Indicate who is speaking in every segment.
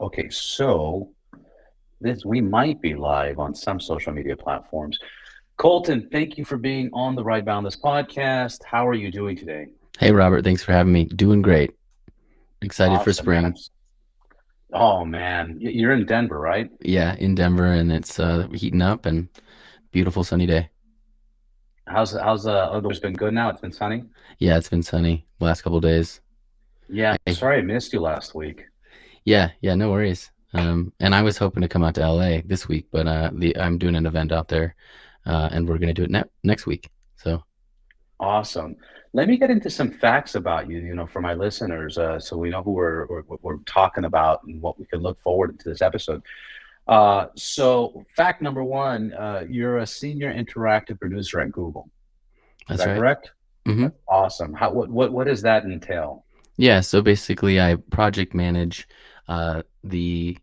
Speaker 1: Okay, so this we might be live on some social media platforms. Colton, thank you for being on the Ride Boundless podcast. How are you doing today?
Speaker 2: Hey Robert, thanks for having me. Doing great. Excited for
Speaker 1: Awesome, man.
Speaker 2: spring.
Speaker 1: Oh man, you're in Denver, right?
Speaker 2: Yeah, in Denver and it's heating up and beautiful sunny day.
Speaker 1: How's the weather's been good now? It's been sunny.
Speaker 2: Yeah, it's been sunny the last couple of days.
Speaker 1: Yeah,
Speaker 2: I,
Speaker 1: sorry I missed you last week.
Speaker 2: yeah, no worries. And I was hoping to come out to LA this week, but I'm doing an event out there, and we're gonna do it next week. So
Speaker 1: Awesome. Let me get into some facts about you, for my listeners, so we know who we're talking about and what we can look forward to this episode. So fact number one, you're a senior interactive producer at Google. Is
Speaker 2: that's
Speaker 1: that
Speaker 2: right.
Speaker 1: correct?
Speaker 2: hmm
Speaker 1: Awesome. What does that entail?
Speaker 2: Yeah, so basically I project manage the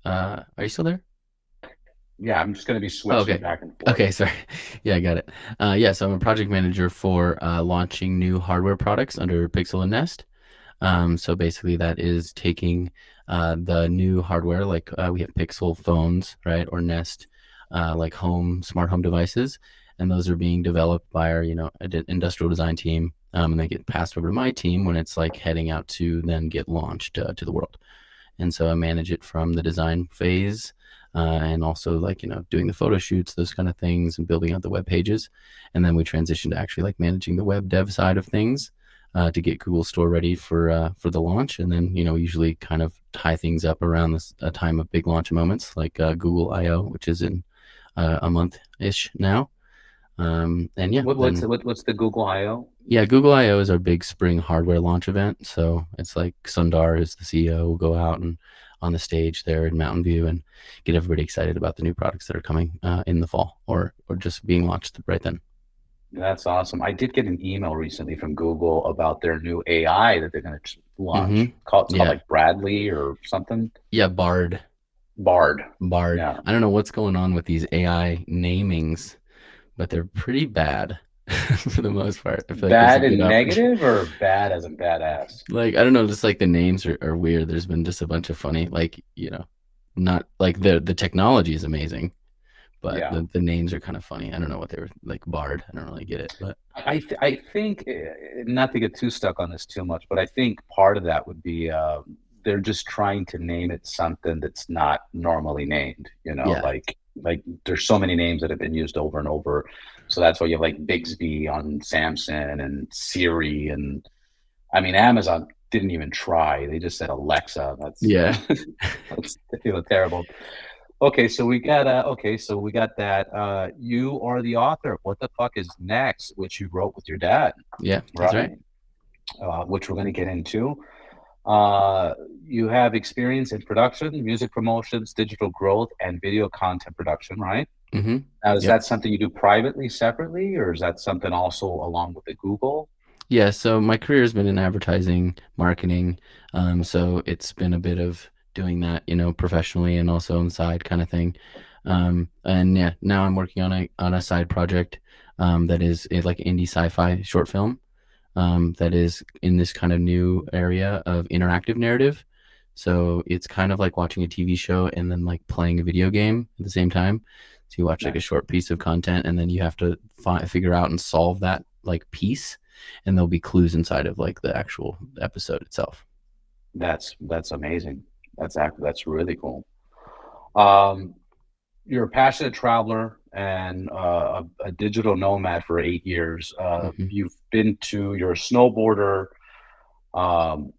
Speaker 2: are you still there?
Speaker 1: Yeah, I'm just going to be
Speaker 2: Oh,
Speaker 1: switching
Speaker 2: okay.
Speaker 1: back and forth.
Speaker 2: Okay, sorry. Yeah, I got it. Yeah, so I'm a project manager for launching new hardware products under Pixel and Nest. So basically, that is taking the new hardware, like we have Pixel phones, right, or Nest, like smart home devices, and those are being developed by our, industrial design team, and they get passed over to my team when it's like heading out to then get launched to the world. And so I manage it from the design phase, and also like doing the photo shoots, those kind of things, and building out the web pages. And then we transition to actually like managing the web dev side of things, to get Google Store ready for the launch. And then usually kind of tie things up around this a time of big launch moments like Google I/O, which is in a month ish now. And yeah, then
Speaker 1: What's the Google I/O?
Speaker 2: yeah, Google I/O is our big spring hardware launch event. So it's like Sundar, who's the CEO, will go out and on the stage there in Mountain View and get everybody excited about the new products that are coming in the fall, or just being launched right then.
Speaker 1: That's awesome. I did get an email recently from Google about their new AI that they're going to launch.
Speaker 2: hmm
Speaker 1: It's called
Speaker 2: Yeah,
Speaker 1: like Bradley or something.
Speaker 2: yeah, Bard,
Speaker 1: Bard.
Speaker 2: Bard.
Speaker 1: Yeah.
Speaker 2: I don't know what's going on with these AI namings, but they're pretty bad for the most part. I feel like there's a
Speaker 1: Bad
Speaker 2: good
Speaker 1: and
Speaker 2: opportunity.
Speaker 1: negative or bad as in badass?
Speaker 2: Like I don't know, just like the names are weird. There's been just a bunch of funny, like not like the technology is amazing, but
Speaker 1: Yeah.
Speaker 2: the names are kind of funny. I don't know what they were like. Bard. I don't really get it, but
Speaker 1: I think, not to get too stuck on this too much, but I think part of that would be they're just trying to name it something that's not normally named,
Speaker 2: yeah,
Speaker 1: like there's so many names that have been used over and over. So that's why you have like Bixby on Samsung and Siri, and I mean Amazon didn't even try. They just said Alexa. That's
Speaker 2: yeah,
Speaker 1: that's terrible. Okay, so we got that. You are the author of What the Fuck Is Next, which you wrote with your dad,
Speaker 2: yeah. That's
Speaker 1: right?
Speaker 2: right.
Speaker 1: Which we're going to get into. Uh, you have experience in production, music promotions, digital growth, and video content production, right? Now, is
Speaker 2: Yep.
Speaker 1: that something you do privately, separately, or is that something also along with the Google?
Speaker 2: Yeah. So my career has been in advertising, marketing. So it's been a bit of doing that, professionally and also on the side kind of thing. And yeah, now I'm working on a side project, that is like indie sci-fi short film, that is in this kind of new area of interactive narrative. So it's kind of like watching a TV show and then like playing a video game at the same time. So you watch like a
Speaker 1: Nice.
Speaker 2: short piece of content and then you have to figure out and solve that like piece, and there'll be clues inside of like the actual episode itself.
Speaker 1: That's amazing. That's really cool. Um, you're a passionate traveler and a digital nomad for 8 years.
Speaker 2: hmm
Speaker 1: You're a snowboarder. Um,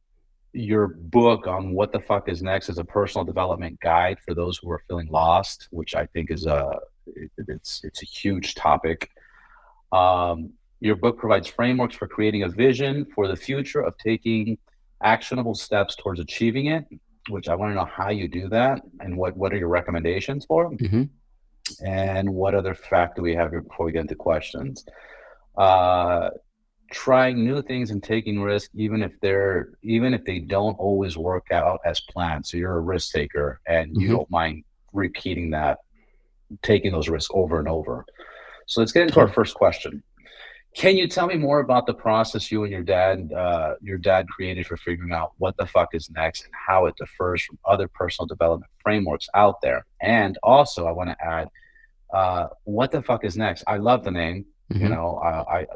Speaker 1: your book on What the Fuck Is Next is a personal development guide for those who are feeling lost, which I think is it's a huge topic. Your book provides frameworks for creating a vision for the future of taking actionable steps towards achieving it, which I want to know how you do that and what are your recommendations for them.
Speaker 2: hmm
Speaker 1: And what other fact do we have here before we get into questions? Uh, Trying new things and taking risks, even if they don't always work out as planned. So you're a risk taker, and you
Speaker 2: hmm
Speaker 1: don't mind repeating that, taking those risks over and over. So let's get into our
Speaker 2: Yeah.
Speaker 1: first question. Can you tell me more about the process you and your dad created for figuring out what the fuck is next and how it differs from other personal development frameworks out there? And also, I want to add, what the fuck is next? I love the name. You
Speaker 2: Hmm.
Speaker 1: know, I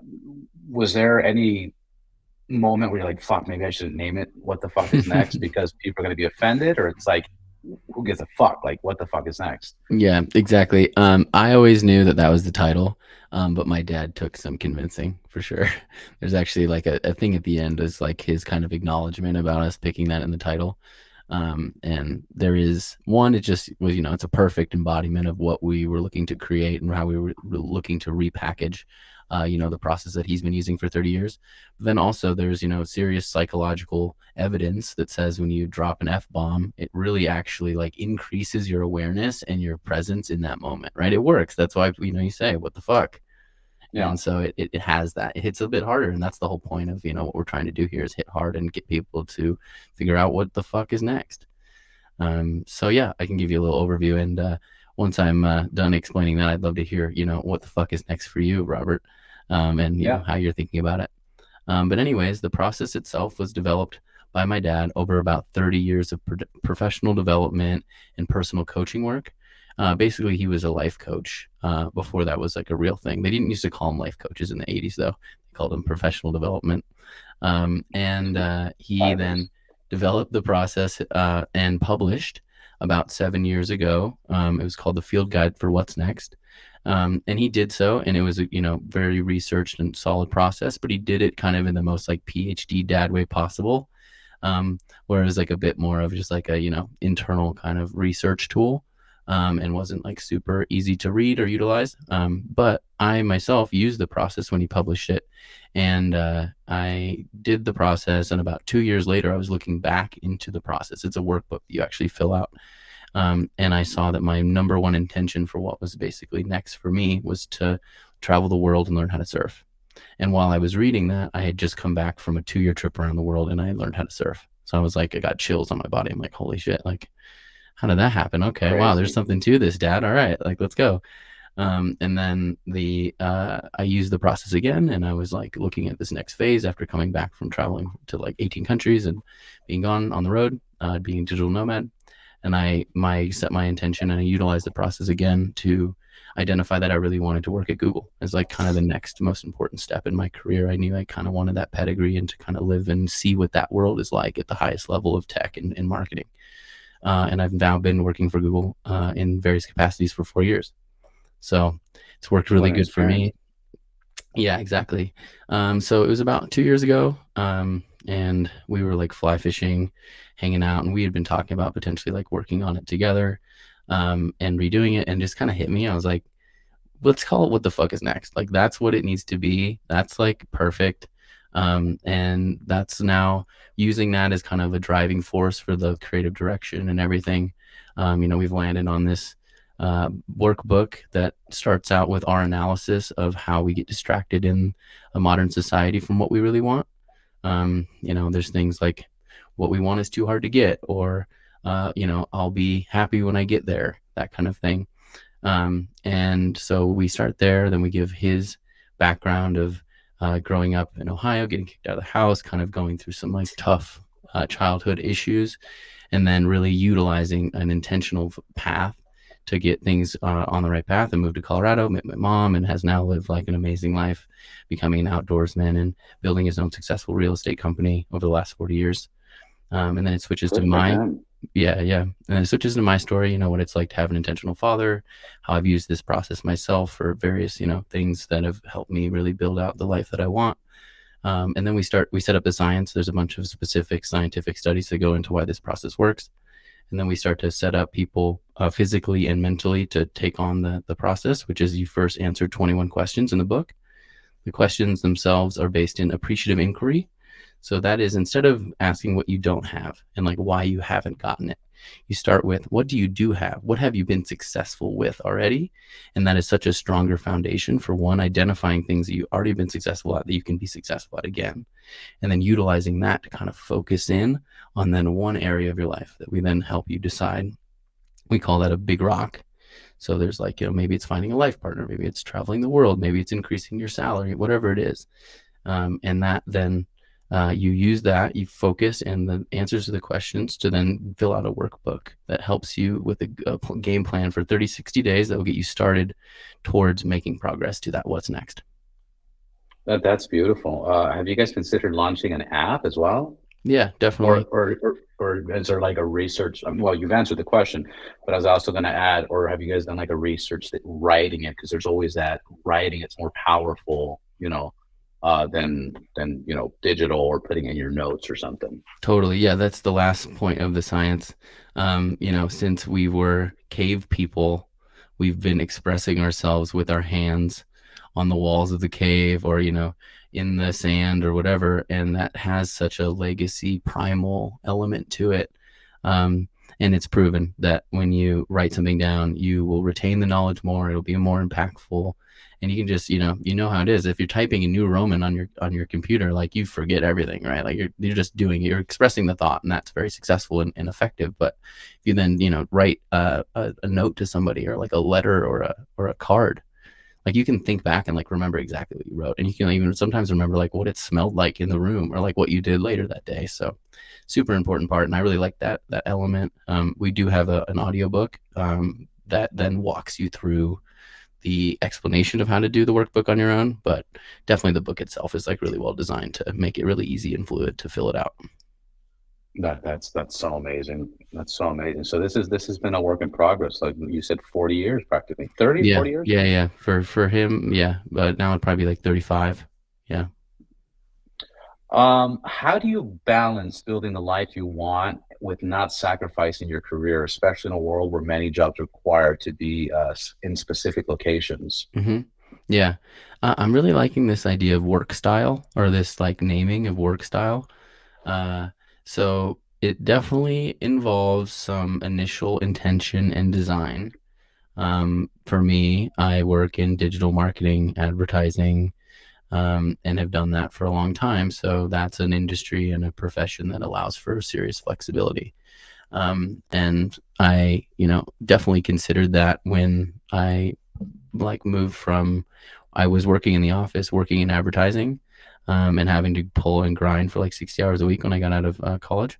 Speaker 1: was there any moment where you're like, fuck, maybe I shouldn't name it what the fuck is next because people are going to be offended, or it's like, who gives a fuck? Like, what the fuck is next?
Speaker 2: Yeah, exactly. I always knew that that was the title, but my dad took some convincing for sure. There's actually like a thing at the end is like his kind of acknowledgement about us picking that in the title. And there is one, it just was, it's a perfect embodiment of what we were looking to create and how we were looking to repackage, the process that he's been using for 30 years. But then also there's, serious psychological evidence that says when you drop an F-bomb, it really actually like increases your awareness and your presence in that moment, right? It works. That's why, you say, what the fuck?
Speaker 1: Yeah.
Speaker 2: And so it has that. It hits a bit harder. And that's the whole point of, what we're trying to do here is hit hard and get people to figure out what the fuck is next. So yeah, I can give you a little overview. And once I'm done explaining that, I'd love to hear, what the fuck is next for you, Robert, and,
Speaker 1: Yeah.
Speaker 2: how you're thinking about it. But anyways, the process itself was developed by my dad over about 30 years of professional development and personal coaching work. Basically, he was a life coach before that was like a real thing. They didn't used to call them life coaches in the 80s, though. They called them professional development. And he then
Speaker 1: Fibers.
Speaker 2: developed the process and published about 7 years ago. It was called The Field Guide for What's Next. And he did so, and it was a very researched and solid process, but he did it kind of in the most like PhD dad way possible, whereas like a bit more of just like a internal kind of research tool, and wasn't like super easy to read or utilize. But I myself used the process when he published it, and I did the process, and about 2 years later I was looking back into the process. It's a workbook you actually fill out. And I saw that my number one intention for what was basically next for me was to travel the world and learn how to surf. And while I was reading that, I had just come back from a 2-year trip around the world and I learned how to surf. So I was like, I got chills on my body. I'm like, holy shit, like, how did that happen? Okay, wow, there's
Speaker 1: Crazy.
Speaker 2: something to this, Dad. All right, like, let's go. And then I used the process again, and I was like looking at this next phase after coming back from traveling to like 18 countries and being gone on the road, being a digital nomad. And I set my intention and I utilized the process again to identify that I really wanted to work at Google as like kind of the next most important step in my career. I knew I kind of wanted that pedigree and to kind of live and see what that world is like at the highest level of tech and marketing. And I've now been working for Google in various capacities for 4 years. So it's worked
Speaker 1: What
Speaker 2: really
Speaker 1: an
Speaker 2: good for
Speaker 1: experience.
Speaker 2: me. Yeah, exactly. So it was about 2 years ago, and we were like fly fishing, hanging out, and we had been talking about potentially like working on it together, and redoing it, and just kind of hit me. I was like, let's call it what the fuck is next. Like that's what it needs to be. That's like perfect. And that's now using that as kind of a driving force for the creative direction and everything. We've landed on this workbook that starts out with our analysis of how we get distracted in a modern society from what we really want. There's things like what we want is too hard to get, or, I'll be happy when I get there, that kind of thing. And so we start there, then we give his background of growing up in Ohio, getting kicked out of the house, kind of going through some like tough childhood issues, and then really utilizing an intentional path to get things on the right path, and moved to Colorado, met my mom, and has now lived like an amazing life, becoming an outdoorsman and building his own successful real estate company over the last 40 years. And then it switches to
Speaker 1: Good for
Speaker 2: my
Speaker 1: him.
Speaker 2: yeah, yeah. And it switches to my story, what it's like to have an intentional father, how I've used this process myself for various, things that have helped me really build out the life that I want. And then we set up the science. There's a bunch of specific scientific studies that go into why this process works. And then we start to set up people physically and mentally to take on the process, which is you first answer 21 questions in the book. The questions themselves are based in appreciative inquiry. So that is, instead of asking what you don't have and like why you haven't gotten it, you start with what do you have? What have you been successful with already? And that is such a stronger foundation for one, identifying things that you've already been successful at that you can be successful at again. And then utilizing that to kind of focus in on then one area of your life that we then help you decide. We call that a big rock. So there's like, maybe it's finding a life partner, maybe it's traveling the world, maybe it's increasing your salary, whatever it is. And that then you use that, you focus and the answers to the questions to then fill out a workbook that helps you with a game plan for 30, 60 days that will get you started towards making progress to that what's next.
Speaker 1: That's beautiful. Have you guys considered launching an app as well?
Speaker 2: Yeah,
Speaker 1: Or,
Speaker 2: definitely.
Speaker 1: or, or, or is there like a research? Well, you've answered the question, but I was also going to add, or have you guys done like a research that writing it? Because there's always that writing, it's more powerful, than digital or putting in your notes or something.
Speaker 2: Totally. Yeah, that's the last point of the science. Since we were cave people, we've been expressing ourselves with our hands on the walls of the cave or, in the sand or whatever. And that has such a legacy primal element to it. And it's proven that when you write something down, you will retain the knowledge more. It'll be more impactful. And you can just, how it is. If you're typing a new Roman on your computer, like you forget everything, right? Like you're just doing it. You're expressing the thought, and that's very successful and effective. But if you then, write a note to somebody or like a letter or a card, like you can think back and like remember exactly what you wrote, and you can even sometimes remember like what it smelled like in the room or like what you did later that day. So super important part, and I really like that element. We do have an audiobook that then walks you through the explanation of how to do the workbook on your own, but definitely the book itself is like really well designed to make it really easy and fluid to fill it out.
Speaker 1: That's so amazing. That's so amazing. So this has been a work in progress. Like you said, 40 years practically. 30,
Speaker 2: Yeah,
Speaker 1: 40 years?
Speaker 2: yeah. For him, yeah, but now it'd probably be like 35. Yeah.
Speaker 1: How do you balance building the life you want with not sacrificing your career, especially in a world where many jobs require to be in specific locations?
Speaker 2: hmm Yeah. I'm really liking this idea of work style or this like naming of work style. Uh, so it definitely involves some initial intention and design. For me, I work in digital marketing, advertising, and have done that for a long time. So that's an industry and a profession that allows for serious flexibility. And I, definitely considered that when I like moved from, I was working in the office, working in advertising, and having to pull and grind for like 60 hours a week when I got out of college.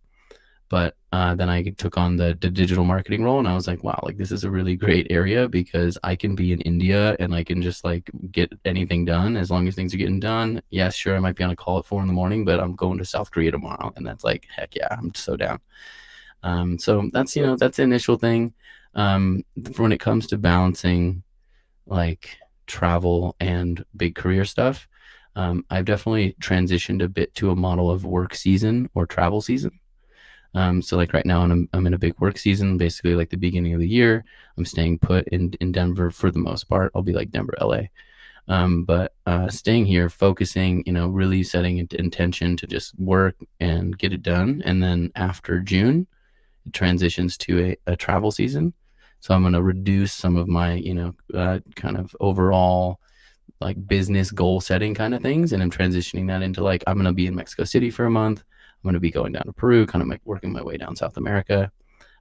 Speaker 2: But then I took on the digital marketing role, and I was like, wow, like this is a really great area because I can be in India and I can just like get anything done as long as things are getting done. Yeah, sure, I might be on a call at 4 a.m, but I'm going to South Korea tomorrow, and that's like, heck yeah, I'm so down. So that's the initial thing. When it comes to balancing like travel and big career stuff, I've definitely transitioned a bit to a model of work season or travel season. So like right now I'm in a big work season, basically like the beginning of the year. I'm staying put in Denver for the most part. I'll be like Denver, LA. But staying here, focusing, really setting intention to just work and get it done. And then after June, it transitions to a travel season. So I'm going to reduce some of my, kind of overall like business goal setting kind of things. And I'm transitioning that into like, I'm going to be in Mexico City for a month. I'm going to be going down to Peru, kind of like working my way down South America.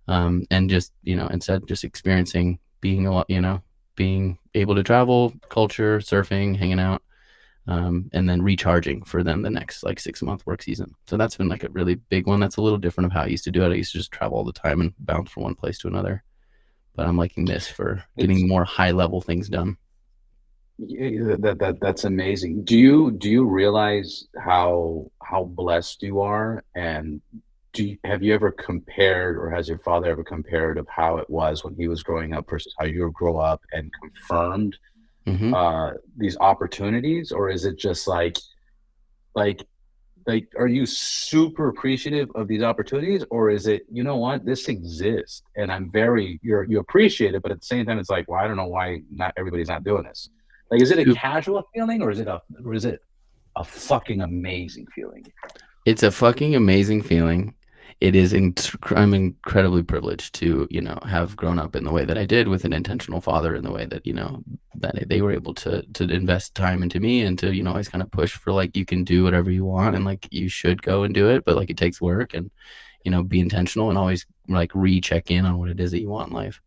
Speaker 2: And just, instead just experiencing being a lot, being able to travel, culture, surfing, hanging out, and then recharging for then the next like 6 month work season. So that's been like a really big one. That's a little different of how I used to do it. I used to just travel all the time and bounce from one place to another. But I'm liking this for
Speaker 1: It's
Speaker 2: getting more high level things done.
Speaker 1: that's amazing. Do you realize how blessed you are? And have you ever compared, or has your father ever compared of how it was when he was growing up versus how you grow up and confirmed
Speaker 2: hmm
Speaker 1: these opportunities? Or is it just like are you super appreciative of these opportunities, or is it, you know what, this exists and you appreciate it, but at the same time it's like, well, I don't know why not everybody's not doing this. Like, is it a casual feeling, or is it a fucking amazing feeling?
Speaker 2: It's a fucking amazing feeling. It is. I'm incredibly privileged to, have grown up in the way that I did with an intentional father, in the way that, that they were able to invest time into me and to, always kind of push for like, you can do whatever you want and like you should go and do it, but like it takes work and, be intentional and always like recheck in on what it is that you want in life.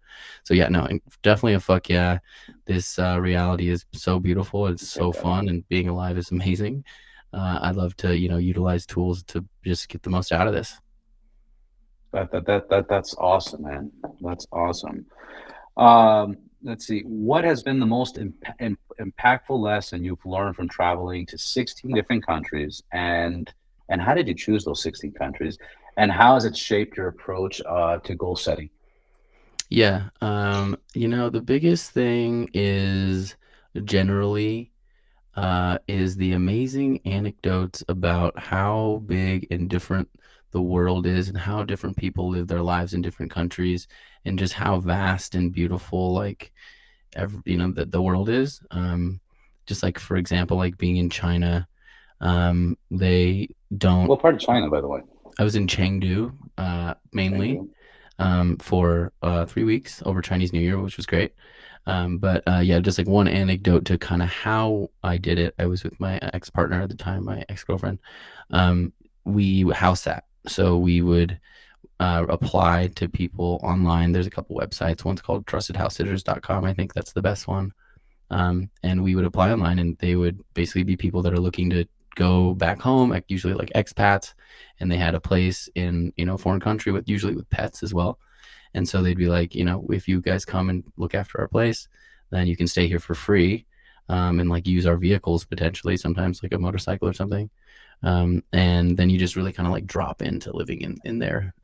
Speaker 2: So yeah, no, definitely a fuck yeah. This reality is so beautiful. It's so fun, and being alive is amazing. I'd love to, utilize tools to just get the most out of this.
Speaker 1: That's awesome, man. That's awesome. Let's see. What has been the most impactful lesson you've learned from traveling to 16 different countries, and how did you choose those 16 countries, and how has it shaped your approach to goal setting?
Speaker 2: Yeah, the biggest thing is generally is the amazing anecdotes about how big and different the world is and how different people live their lives in different countries, and just how vast and beautiful like the world is. Just like, for example, like being in China, they don't.
Speaker 1: What part of China, by the way?
Speaker 2: I was in Chengdu, mainly,
Speaker 1: Chengdu.
Speaker 2: for 3 weeks over Chinese New Year, which was great. But yeah, just like one anecdote to kind of how I did it. I was with my ex-partner at the time, my ex-girlfriend. We house sat. So we would apply to people online. There's a couple websites. One's called trustedhousesitters.com. I think that's the best one. And we would apply online, and they would basically be people that are looking to go back home, like usually like expats, and they had a place in, a foreign country usually with pets as well. And so they'd be like, if you guys come and look after our place, then you can stay here for free, and like use our vehicles potentially, sometimes like a motorcycle or something. And then you just really kind of like drop into living in their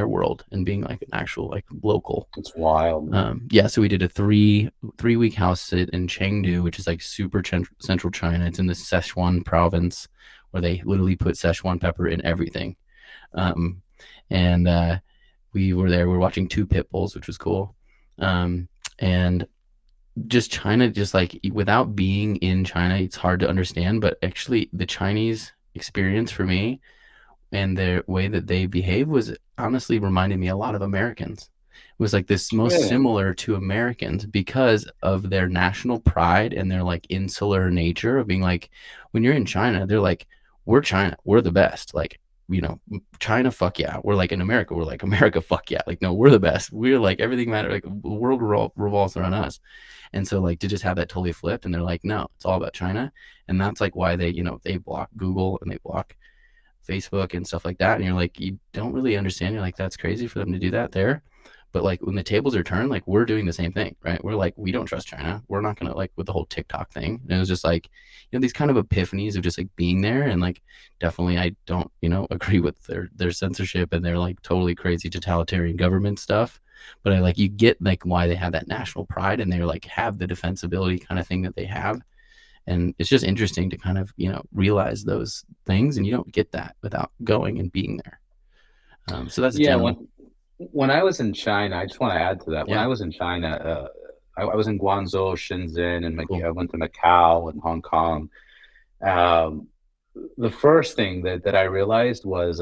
Speaker 2: world and being like an actual like local.
Speaker 1: It's wild.
Speaker 2: Yeah, so we did a 3 week house sit in Chengdu, which is like super central China. It's in the Sichuan province, where they literally put Sichuan pepper in everything. And we were there. We were watching 2 pit bulls, which was cool. And just China, just like without being in China, it's hard to understand. But actually, the Chinese experience for me and the way that they behave was honestly reminded me a lot of Americans. It was like this most
Speaker 1: Really?
Speaker 2: similar to Americans because of their national pride and their like insular nature of being like, when you're in China, they're like, we're China, we're the best. Like, China, fuck yeah. We're like, in America, we're like, America, fuck yeah. Like, no, we're the best. We're like, everything matters. Like, the world revolves around us. And so, like, to just have that totally flipped, and they're like, no, it's all about China. And that's like why they block Google and they block Facebook and stuff like that. And you're like, you don't really understand. You're like, that's crazy for them to do that there. But like when the tables are turned, like we're doing the same thing, right? We're like, we don't trust China. We're not gonna, like, with the whole TikTok thing. And it was just like, these kind of epiphanies of just like being there. And like, definitely I don't, agree with their censorship and their like totally crazy totalitarian government stuff. But I like, you get like why they have that national pride, and they're like have the defensibility kind of thing that they have. And it's just interesting to kind of, realize those things, and you don't get that without going and being there. So that's
Speaker 1: Yeah,
Speaker 2: general.
Speaker 1: when I was in China, I just want to add to that. When
Speaker 2: Yeah,
Speaker 1: I was in China, I was in Guangzhou, Shenzhen, and
Speaker 2: cool.
Speaker 1: I went to Macau and Hong Kong. Um, the first thing that I realized was,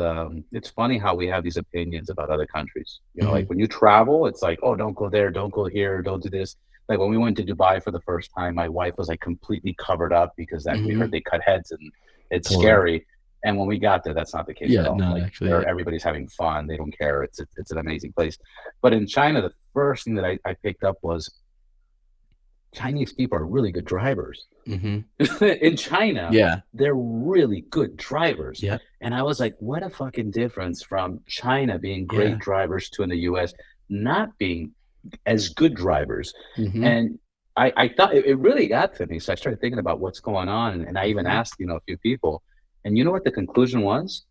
Speaker 1: it's funny how we have these opinions about other countries.
Speaker 2: Hmm.
Speaker 1: Like when you travel, it's like, oh, don't go there, don't go here, don't do this. Like when we went to Dubai for the first time, my wife was like completely covered up because that we heard
Speaker 2: Hmm.
Speaker 1: they cut heads and it's
Speaker 2: Totally.
Speaker 1: scary. And when we got there, that's not the case at
Speaker 2: Yeah,
Speaker 1: all.
Speaker 2: no,
Speaker 1: Like
Speaker 2: actually,
Speaker 1: there, everybody's having fun. They don't care. It's an amazing place. But in China, the first thing that I picked up was Chinese people are really good drivers.
Speaker 2: hmm
Speaker 1: In China,
Speaker 2: yeah,
Speaker 1: they're really good drivers.
Speaker 2: yeah,
Speaker 1: And I was like, what a fucking difference from China being great
Speaker 2: yeah.
Speaker 1: drivers to in the US not being as good drivers.
Speaker 2: Hmm.
Speaker 1: And I thought it really got to me. So I started thinking about what's going on. And I even
Speaker 2: Hmm.
Speaker 1: asked, a few people. And you know what the conclusion was?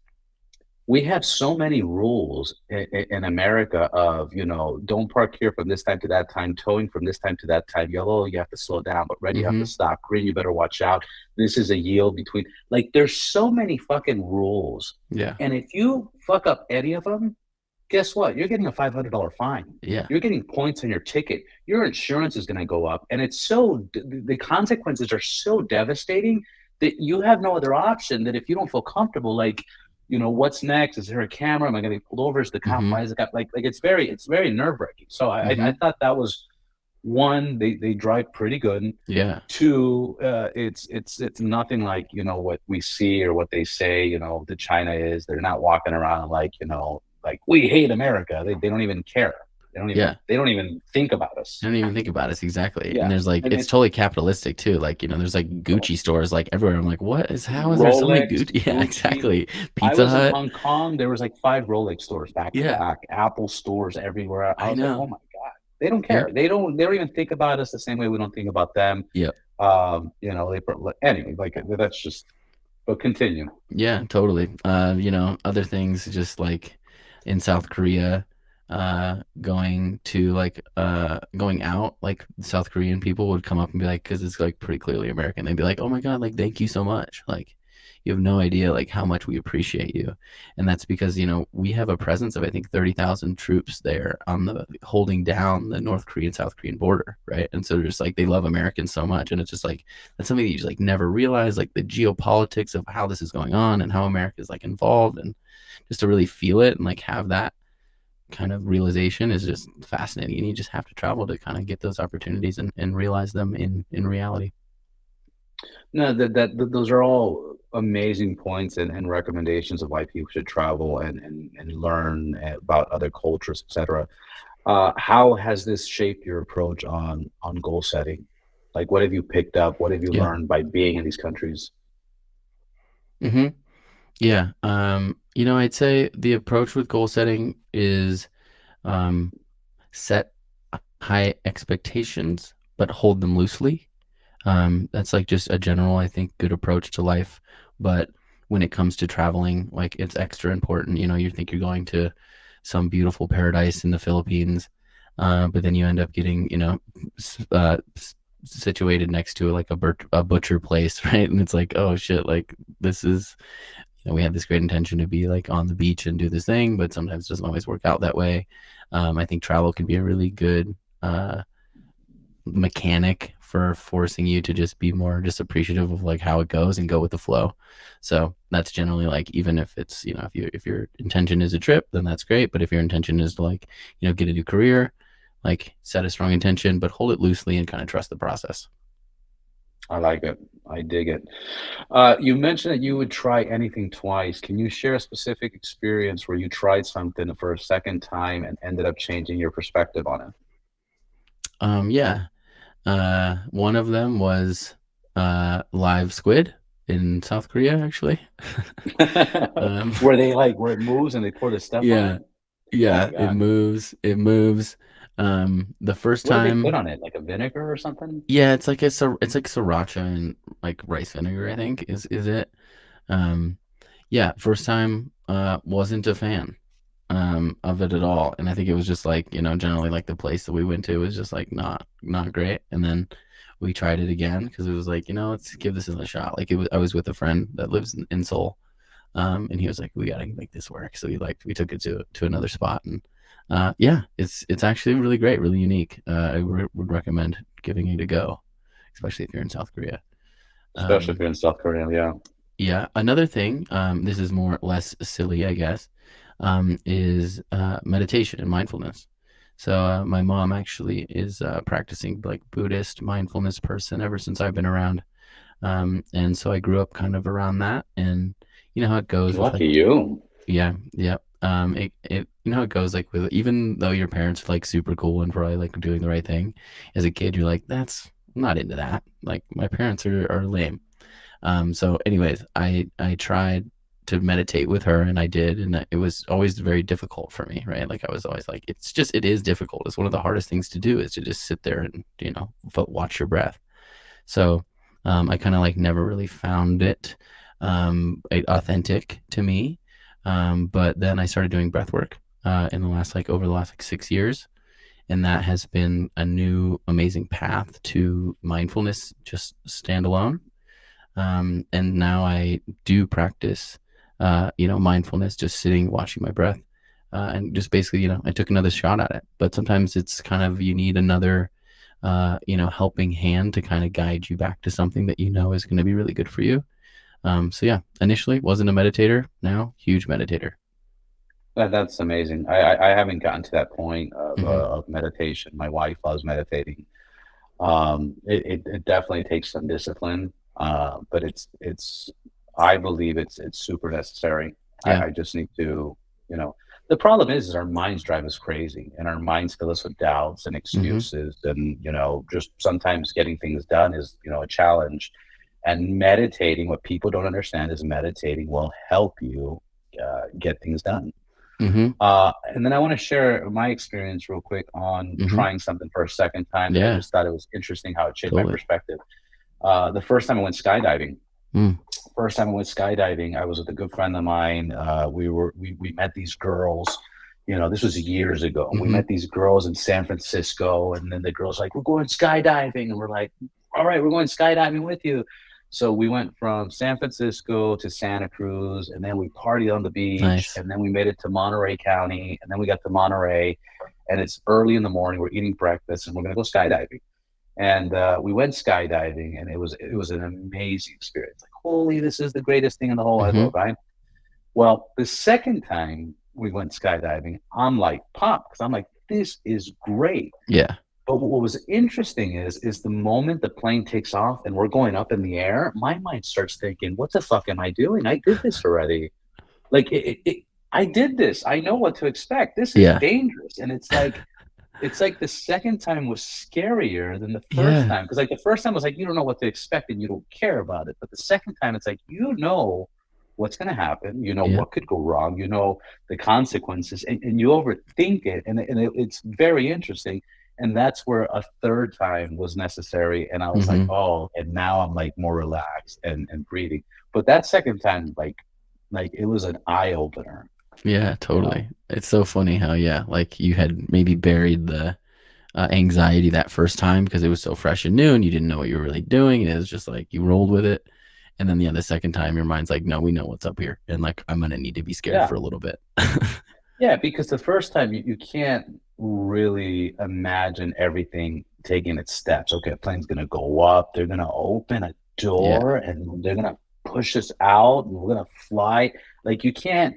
Speaker 1: We have so many rules in America of, don't park here from this time to that time, towing from this time to that time, yellow, you have to slow down, but red, you have to
Speaker 2: Hmm.
Speaker 1: stop, green, you better watch out. This is a yield between, like, there's so many fucking rules.
Speaker 2: Yeah,
Speaker 1: And if you fuck up any of them, guess what? You're getting a $500 fine.
Speaker 2: yeah.
Speaker 1: You're getting points on your ticket. Your insurance is going to go up. And it's so, the consequences are so devastating that you have no other option that if you don't feel comfortable, like, what's next? Is there a camera? Am I going to be pulled over? Is the cop?
Speaker 2: Hmm.
Speaker 1: Why is the cop? Like it's very nerve wracking. So I
Speaker 2: Hmm.
Speaker 1: thought that was one. They drive pretty good.
Speaker 2: Yeah.
Speaker 1: Two, it's nothing like what we see or what they say. The China is. They're not walking around like like we hate America. They don't even care.
Speaker 2: Yeah.
Speaker 1: They don't even think about us.
Speaker 2: I don't even think about it. Exactly. And
Speaker 1: Yeah,
Speaker 2: there's like,
Speaker 1: and
Speaker 2: it's
Speaker 1: it's
Speaker 2: totally capitalistic too. Like, there's like Gucci stores like everywhere. I'm like, how is there so many
Speaker 1: Rolex,
Speaker 2: Gucci? Yeah,
Speaker 1: Gucci.
Speaker 2: exactly.
Speaker 1: I
Speaker 2: Pizza
Speaker 1: was in
Speaker 2: Hut.
Speaker 1: Hong Kong. There was like 5 Rolex stores back to
Speaker 2: Yeah,
Speaker 1: back. Apple stores everywhere. I
Speaker 2: I
Speaker 1: was like, oh
Speaker 2: know.
Speaker 1: my god, they don't
Speaker 2: Yeah.
Speaker 1: care. They don't even think about us the same way we don't think about them.
Speaker 2: Yep.
Speaker 1: Anyway, like that's just. But continue.
Speaker 2: Yeah, totally. Other things just like in South Korea, going out, like South Korean people would come up and be like, because it's like pretty clearly American, they'd be like, "Oh my God, like thank you so much. Like you have no idea like how much we appreciate you." And that's because, we have a presence of I think 30,000 troops there on the holding down the North Korean South Korean border, right? And so they're just like they love Americans so much, and it's just like that's something that you just like never realize, like the geopolitics of how this is going on and how America is like involved, and just to really feel it and like have that kind of realization is just fascinating. And you just have to travel to kind of get those opportunities and realize them in reality.
Speaker 1: No, those are all amazing points and recommendations of why people should travel and learn about other cultures, etc. How has this shaped your approach on goal setting? Like, what have you picked up? What have you
Speaker 2: Yeah.
Speaker 1: learned by being in these countries?
Speaker 2: Hmm. Yeah. I'd say the approach with goal setting is um, set high expectations, but hold them loosely. That's like just a general, I think, good approach to life. But when it comes to traveling, like it's extra important. You think you're going to some beautiful paradise in the Philippines, but then you end up getting, situated next to like a butcher place, right? And it's like, oh shit, like this is, we have this great intention to be like on the beach and do this thing, but sometimes it doesn't always work out that way. I think travel can be a really good mechanic for forcing you to just be more just appreciative of like how it goes and go with the flow. So that's generally like, even if it's, if your intention is a trip, then that's great. But if your intention is to like, get a new career, like set a strong intention, but hold it loosely and kind of trust the process.
Speaker 1: I like it. I dig it. You mentioned that you would try anything twice. Can you share a specific experience where you tried something for a second time and ended up changing your perspective on
Speaker 2: Yeah. One of them was live squid in South Korea, actually.
Speaker 1: it?
Speaker 2: um,
Speaker 1: Where they like where it moves and they pour the stuff on it?
Speaker 2: yeah,
Speaker 1: Oh my
Speaker 2: yeah, it
Speaker 1: god.
Speaker 2: moves, it moves. The first
Speaker 1: What did they put
Speaker 2: time,
Speaker 1: on it? Like a vinegar or something?
Speaker 2: yeah, it's like sriracha and like rice vinegar, I think is it. Um, yeah, first time, wasn't a fan of it at all, and I think it was just like, generally like the place that we went to was just like not great. And then we tried it again because it was like, let's give this a shot. Like I was with a friend that lives in Seoul, and he was like, we gotta make this work. So we took it to another spot, and yeah, it's actually really great, really unique. Would recommend giving it a go, especially if you're in South Korea.
Speaker 1: Especially if
Speaker 2: Um,
Speaker 1: you're in South Korea, yeah.
Speaker 2: yeah, another thing, this is more or less silly, I guess, is meditation and mindfulness. So my mom actually is practicing like Buddhist mindfulness person ever since I've been around. And so I grew up kind of around that, and you know how it goes with like,
Speaker 1: Lucky you.
Speaker 2: yeah, yeah. You know how it goes like with, even though your parents are like super cool and probably like doing the right thing, as a kid, you're like, I'm not into that. Like my parents are lame. So anyways, I tried to meditate with her, and I did, and it was always very difficult for me, right? Like I was always like, it is difficult. It's one of the hardest things to do, is to just sit there and, watch your breath. So I kind of like never really found it authentic to me. But then I started doing breath work in the last like over the last like 6 years, and that has been a new amazing path to mindfulness, just standalone. And now I do practice, mindfulness, just sitting, watching my breath, and just basically, I took another shot at it. But sometimes it's kind of, you need another, helping hand to kind of guide you back to something that is going to be really good for you. So yeah, initially wasn't a meditator, now huge meditator.
Speaker 1: That's amazing. I haven't gotten to that point
Speaker 2: Hmm.
Speaker 1: of meditation. My wife loves meditating. It definitely takes some discipline, but it's I believe it's super necessary.
Speaker 2: Yeah.
Speaker 1: I just need to, you know. The problem is our minds drive us crazy, and our minds fill us with doubts and
Speaker 2: Mm-hmm.
Speaker 1: excuses, and just sometimes getting things done is a challenge. And meditating, what people don't understand is meditating will help you get things done.
Speaker 2: Mm-hmm.
Speaker 1: And then I want to share my experience real quick on
Speaker 2: Mm-hmm.
Speaker 1: trying something for a second time that I
Speaker 2: Yeah,
Speaker 1: just thought it was interesting how it changed my
Speaker 2: totally.
Speaker 1: perspective. The first time I went skydiving,
Speaker 2: Mm.
Speaker 1: I was with a good friend of mine. We met these girls. This was years ago. We
Speaker 2: Mm-hmm.
Speaker 1: met these girls in San Francisco, and then the girls like, "We're going skydiving," and we're like, "All right, we're going skydiving with you." So we went from San Francisco to Santa Cruz, and then we partied on the beach,
Speaker 2: Nice.
Speaker 1: and then we made it to Monterey County, and then we got to Monterey, and it's early in the morning. We're eating breakfast, and we're gonna go skydiving. And we went skydiving, and it was an amazing experience. Like, holy, this is the greatest thing in the whole wide
Speaker 2: Mm-hmm.
Speaker 1: world, right? Well, the second time we went skydiving, I'm like pumped because I'm like, this is great.
Speaker 2: Yeah.
Speaker 1: But what was interesting is the moment the plane takes off and we're going up in the air, my mind starts thinking, what the fuck am I doing? I did this already. Like I did this. I know what to expect. This is
Speaker 2: Yeah.
Speaker 1: dangerous. And it's like the second time was scarier than the first
Speaker 2: Yeah.
Speaker 1: time, because like the first time was like you don't know what to expect and you don't care about it, but the second time it's like what's going to happen,
Speaker 2: Yeah.
Speaker 1: what could go wrong, the consequences, and you overthink it, it's very interesting. And that's where a third time was necessary, and I was like,
Speaker 2: Mm-hmm.
Speaker 1: oh, and now I'm like more relaxed and breathing. But that second time, like it was an eye opener,
Speaker 2: Yeah,
Speaker 1: you know.
Speaker 2: totally. It's so funny how, yeah, like you had maybe buried the anxiety that first time because it was so fresh and new and you didn't know what you were really doing. And it was just like you rolled with it. And then the second time, your mind's like, no, we know what's up here. And like, I'm going to need to be scared
Speaker 1: Yeah.
Speaker 2: for a little bit.
Speaker 1: Yeah, because the first time you can't really imagine everything taking its steps. Okay, a plane's gonna go up, they're gonna open a
Speaker 2: Yeah.
Speaker 1: door, and they're gonna push us out, and we're gonna fly. Like you can't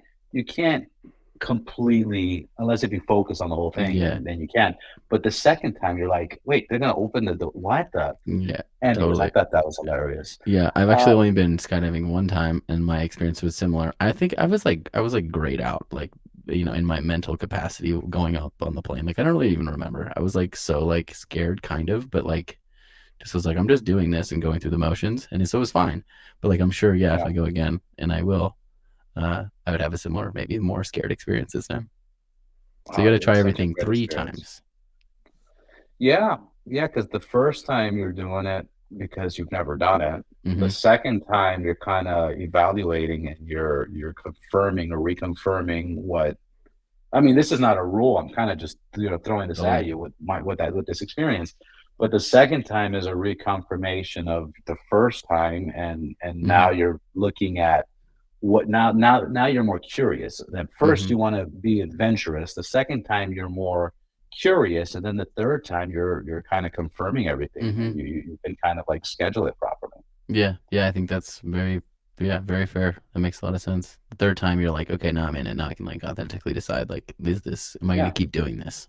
Speaker 1: completely, unless if you focus on the whole thing,
Speaker 2: Yeah.
Speaker 1: then you can. But the second time you're like, wait, they're gonna open the door. What the?
Speaker 2: Yeah.
Speaker 1: Anyways, I
Speaker 2: Totally.
Speaker 1: thought that was hilarious.
Speaker 2: Yeah. I've actually
Speaker 1: Uh,
Speaker 2: only been skydiving one time and my experience was similar. I think I was like grayed out, like, in my mental capacity going up on the plane. Like, I don't really even remember. I was like so like scared kind of, but like just was like, I'm just doing this and going through the motions. And so it was fine. But like, I'm sure, yeah, if
Speaker 1: yeah.
Speaker 2: I go again, and I will, I would have a similar, maybe more scared experience this time. So you
Speaker 1: Wow,
Speaker 2: got to try
Speaker 1: it's such a
Speaker 2: everything
Speaker 1: great
Speaker 2: three
Speaker 1: experience.
Speaker 2: times.
Speaker 1: Yeah, yeah, because the first time you're doing it because you've never done it. The
Speaker 2: Mm-hmm.
Speaker 1: second time you're kinda evaluating and you're confirming or reconfirming what I mean, this is not a rule, I'm kinda just, throwing this at
Speaker 2: Totally.
Speaker 1: you with this experience. But the second time is a reconfirmation of the first time, and
Speaker 2: Mm-hmm.
Speaker 1: now you're looking at what now you're more curious. At first,
Speaker 2: Mm-hmm.
Speaker 1: you wanna be adventurous, the second time, you're more curious, and then the third time, you're kinda confirming everything,
Speaker 2: Mm-hmm.
Speaker 1: and you can kind of, like, schedule it properly.
Speaker 2: Yeah. Yeah. I think that's very, yeah, very fair. That makes a lot of sense. The third time you're like, okay, now I'm in it. Now I can like authentically decide, like, am I going to
Speaker 1: Yeah.
Speaker 2: keep doing this?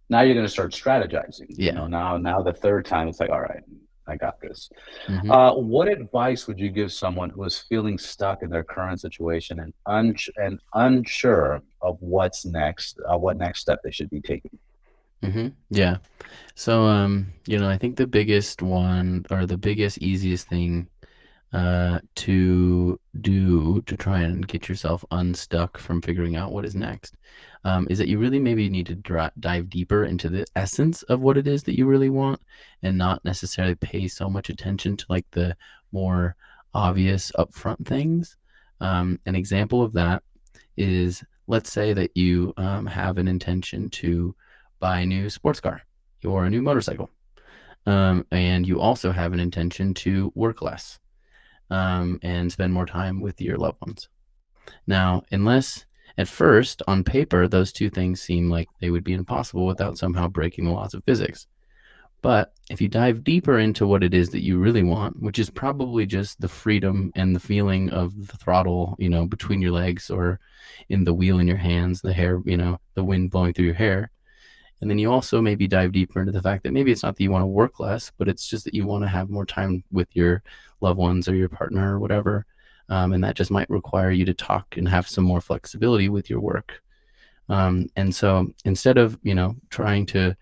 Speaker 1: Now you're gonna start strategizing,
Speaker 2: Yeah.
Speaker 1: now the third time, it's like, "Alright, I got this."
Speaker 2: Mm-hmm.
Speaker 1: What advice would you give someone who is feeling stuck in their current situation and unsure of what next step they should be taking?
Speaker 2: Mm-hmm. Yeah. So, I think the biggest one or the biggest, easiest thing to do to try and get yourself unstuck from figuring out what is next is that you really maybe need to dive deeper into the essence of what it is that you really want and not necessarily pay so much attention to like the more obvious upfront things. An example of that is, let's say that you have an intention to buy a new sports car or a new motorcycle, and you also have an intention to work less and spend more time with your loved ones. Now, unless at first, on paper, those two things seem like they would be impossible without somehow breaking the laws of physics. But if you dive deeper into what it is that you really want, which is probably just the freedom and the feeling of the throttle, between your legs or in the wheel in your hands, the hair, the wind blowing through your hair. And then you also maybe dive deeper into the fact that maybe it's not that you want to work less, but it's just that you want to have more time with your loved ones or your partner or whatever. And that just might require you to talk and have some more flexibility with your work. And so instead of, trying to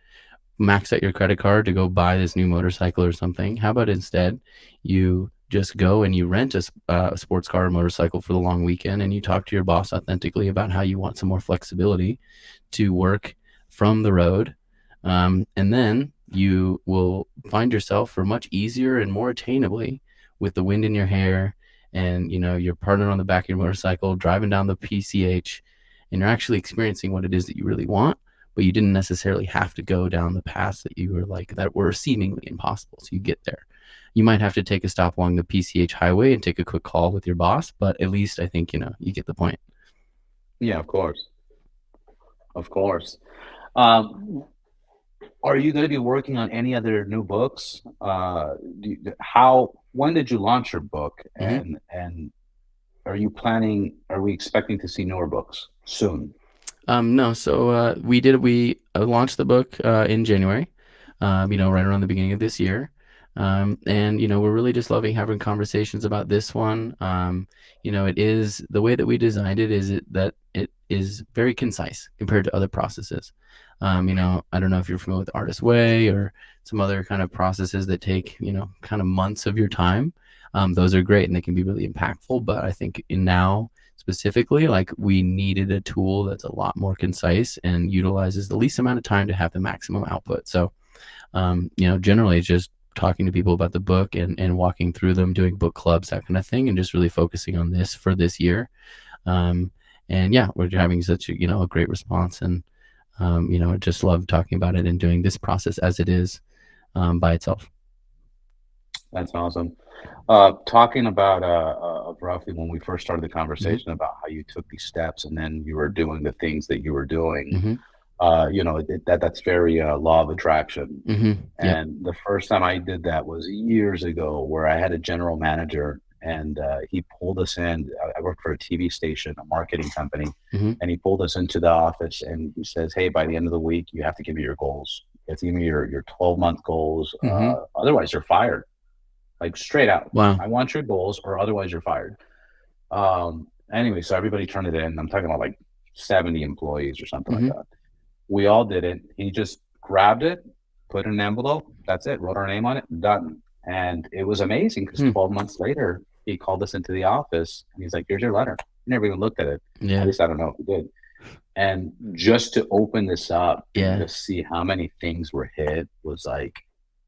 Speaker 2: max out your credit card to go buy this new motorcycle or something, how about instead you just go and you rent a sports car or motorcycle for the long weekend, and you talk to your boss authentically about how you want some more flexibility to work from the road. And then you will find yourself, for much easier and more attainably, with the wind in your hair, and you're partnered on the back of your motorcycle driving down the PCH, and you're actually experiencing what it is that you really want, but you didn't necessarily have to go down the paths that you were like that were seemingly impossible. So you get there. You might have to take a stop along the PCH highway and take a quick call with your boss, but at least I think you get the point.
Speaker 1: Yeah, of course. Of course. Um, are you going to be working on any other new books? When did you launch your book?
Speaker 2: Mm-hmm.
Speaker 1: And are we expecting to see newer books soon?
Speaker 2: No, so we launched the book in January, right around the beginning of this year. And we're really just loving having conversations about this one. It is the way that we designed it is that it is very concise compared to other processes. I don't know if you're familiar with Artist Way or some other kind of processes that take, kind of months of your time. Those are great and they can be really impactful, but I think now specifically, like, we needed a tool that's a lot more concise and utilizes the least amount of time to have the maximum output. So, generally it's just talking to people about the book and walking through them, doing book clubs, that kind of thing, and just really focusing on this for this year. And yeah, we're having such a great response, and I just love talking about it and doing this process as it is by itself.
Speaker 1: That's awesome. Talking about roughly when we first started the
Speaker 2: Hmm.
Speaker 1: conversation about how you took these steps and then you were doing the things that you were doing,
Speaker 2: Hmm.
Speaker 1: that's very law of attraction.
Speaker 2: Yep.
Speaker 1: And the first time I did that was years ago, where I had a general manager and he pulled us in. I worked for a TV station, a marketing company,
Speaker 2: Hmm.
Speaker 1: and he pulled us into the office and he says, "Hey, by the end of the week, you have to give me your goals. You have to give me your 12-month goals.
Speaker 2: Hmm.
Speaker 1: Otherwise, you're fired." Like, straight out.
Speaker 2: Wow.
Speaker 1: I want your goals or otherwise you're fired. Anyway, so everybody turned it in. I'm talking about like 70 employees or something like
Speaker 2: Hmm.
Speaker 1: that. We all did it. He just grabbed it, put it in an envelope. That's it. Wrote our name on it. Done. And it was amazing because
Speaker 2: Hmm.
Speaker 1: 12 months later, he called us into the office and he's like, "Here's your letter." He never even looked at it. At
Speaker 2: Yeah.
Speaker 1: least I don't know if he did. And just to open this up and
Speaker 2: Yeah.
Speaker 1: to see how many things were hit was like,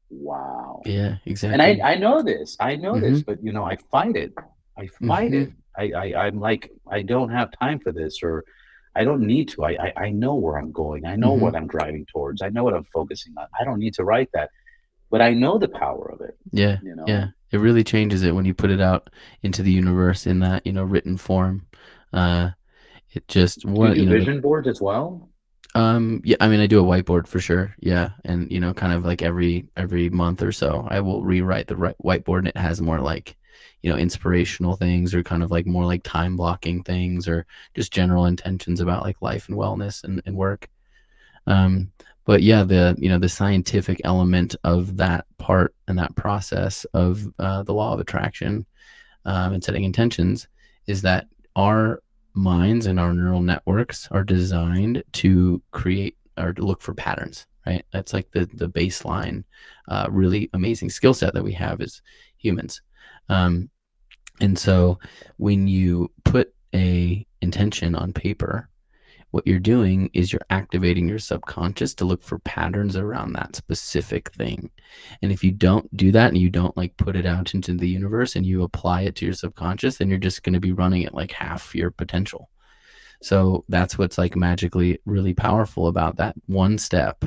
Speaker 1: wow.
Speaker 2: Yeah.
Speaker 1: And
Speaker 2: Exactly.
Speaker 1: I know
Speaker 2: Hmm.
Speaker 1: this, but I fight it. I fight
Speaker 2: Hmm.
Speaker 1: it. I'm like, I don't have time for this, or I don't need to. I know where I'm going. I know
Speaker 2: Hmm.
Speaker 1: what I'm driving towards. I know what I'm focusing on. I don't need to write that, but I know the power of it,
Speaker 2: Yeah.
Speaker 1: you know.
Speaker 2: Yeah. It really changes it when you put it out into the universe in that, written form. Uh, it just
Speaker 1: Do you
Speaker 2: what,
Speaker 1: do
Speaker 2: the
Speaker 1: vision boards as well?
Speaker 2: yeah, I mean, I do a whiteboard for sure. Yeah. And, kind of like every month or so, I will rewrite the whiteboard, and it has more like, inspirational things, or kind of like more like time blocking things, or just general intentions about like life and wellness and work. Um, but yeah, the scientific element of that part and that process of the law of attraction, and setting intentions, is that our minds and our neural networks are designed to create or to look for patterns, right? That's like the baseline, really amazing skill set that we have as humans. Um, and so when you put a intention on paper, what you're doing is you're activating your subconscious to look for patterns around that specific thing. And if you don't do that and you don't like put it out into the universe and you apply it to your subconscious, then you're just going to be running at like half your potential. So that's what's like magically really powerful about that one step